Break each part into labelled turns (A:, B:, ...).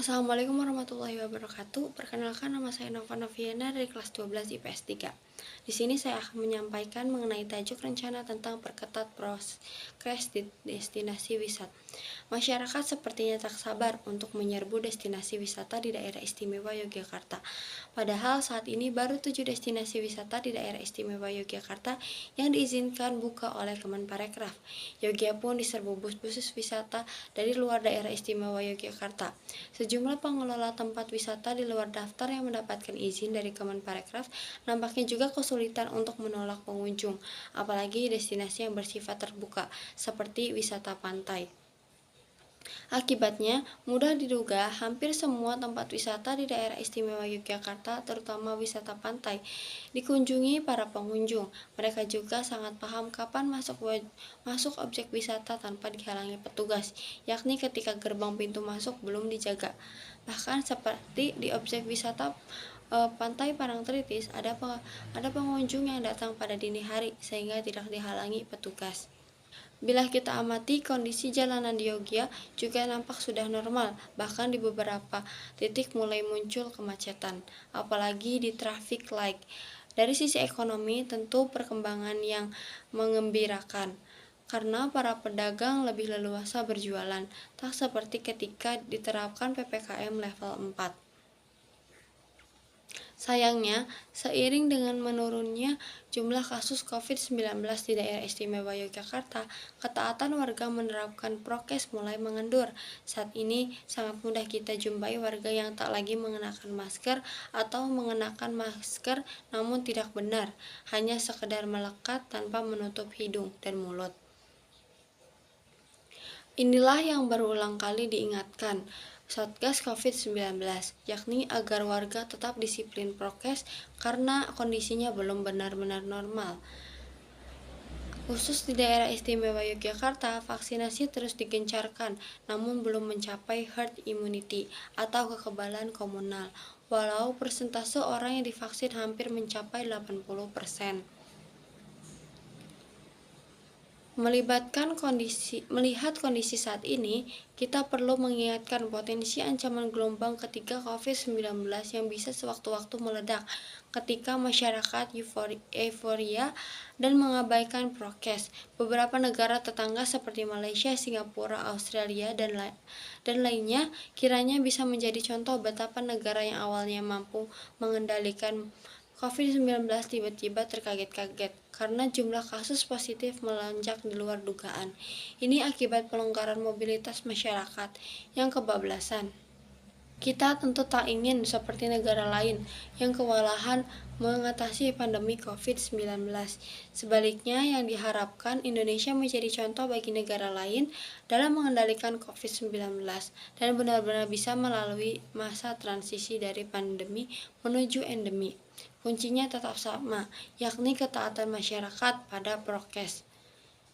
A: Assalamualaikum warahmatullahi wabarakatuh. Perkenalkan, nama saya Nova Noviana dari kelas 12 IPS 3. Di sini saya akan menyampaikan mengenai tajuk rencana tentang perketat progres di destinasi wisata. Masyarakat sepertinya tak sabar untuk menyerbu destinasi wisata di daerah istimewa Yogyakarta. Padahal saat ini baru 7 destinasi wisata di daerah istimewa Yogyakarta yang diizinkan buka oleh Kemenparekraf. Yogyakarta pun diserbu bus-bus wisata dari luar daerah istimewa Yogyakarta. Sejumlah pengelola tempat wisata di luar daftar yang mendapatkan izin dari Kemenparekraf nampaknya juga kesulitan untuk menolak pengunjung, apalagi destinasi yang bersifat terbuka, seperti wisata pantai. Akibatnya, mudah diduga hampir semua tempat wisata di daerah istimewa Yogyakarta, terutama wisata pantai, dikunjungi para pengunjung. Mereka juga sangat paham kapan masuk objek wisata tanpa dihalangi petugas, yakni ketika gerbang pintu masuk belum dijaga. Bahkan seperti di objek wisata Pantai Parangtritis, ada pengunjung yang datang pada dini hari sehingga tidak dihalangi petugas. Bila kita amati kondisi jalanan di Yogyakarta juga nampak sudah normal, bahkan di beberapa titik mulai muncul kemacetan, apalagi di traffic light. Dari sisi ekonomi, tentu perkembangan yang mengembirakan, karena para pedagang lebih leluasa berjualan, tak seperti ketika diterapkan PPKM level 4. Sayangnya, seiring dengan menurunnya jumlah kasus COVID-19 di daerah istimewa Yogyakarta, ketaatan warga menerapkan prokes mulai mengendur. Saat ini, sangat mudah kita jumpai warga yang tak lagi mengenakan masker atau mengenakan masker namun tidak benar, hanya sekedar melekat tanpa menutup hidung dan mulut. Inilah yang berulang kali diingatkan Satgas COVID-19, yakni agar warga tetap disiplin prokes karena kondisinya belum benar-benar normal. Khusus di daerah istimewa Yogyakarta, vaksinasi terus digencarkan, namun belum mencapai herd immunity atau kekebalan komunal, walau persentase orang yang divaksin hampir mencapai 80%. Melihat kondisi saat ini, kita perlu mengingatkan potensi ancaman gelombang ketiga COVID-19 yang bisa sewaktu-waktu meledak ketika masyarakat euforia dan mengabaikan prokes. Beberapa negara tetangga seperti Malaysia, Singapura, Australia, dan lainnya kiranya bisa menjadi contoh betapa negara yang awalnya mampu mengendalikan COVID-19 tiba-tiba terkaget-kaget karena jumlah kasus positif melonjak di luar dugaan. Ini akibat pelonggaran mobilitas masyarakat yang kebablasan. Kita tentu tak ingin seperti negara lain yang kewalahan mengatasi pandemi COVID-19. Sebaliknya, yang diharapkan Indonesia menjadi contoh bagi negara lain dalam mengendalikan COVID-19 dan benar-benar bisa melalui masa transisi dari pandemi menuju endemi. Kuncinya tetap sama, yakni ketaatan masyarakat pada prokes.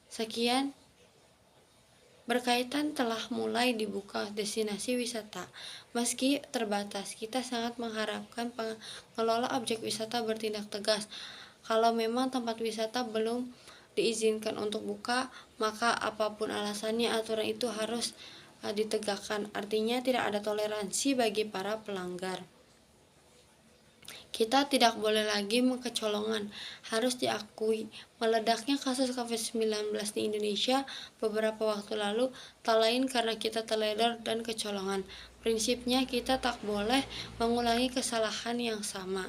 A: Sekian. Berkaitan telah mulai dibuka destinasi wisata. Meski terbatas, kita sangat mengharapkan pengelola objek wisata bertindak tegas. Kalau memang tempat wisata belum diizinkan untuk buka, maka apapun alasannya aturan itu harus ditegakkan. Artinya tidak ada toleransi bagi para pelanggar. Kita tidak boleh lagi kecolongan. Harus diakui, meledaknya kasus COVID-19 di Indonesia beberapa waktu lalu tak lain karena kita teledor dan kecolongan. Prinsipnya kita tak boleh mengulangi kesalahan yang sama.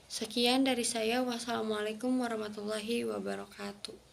A: Sekian dari saya. Wassalamualaikum warahmatullahi wabarakatuh.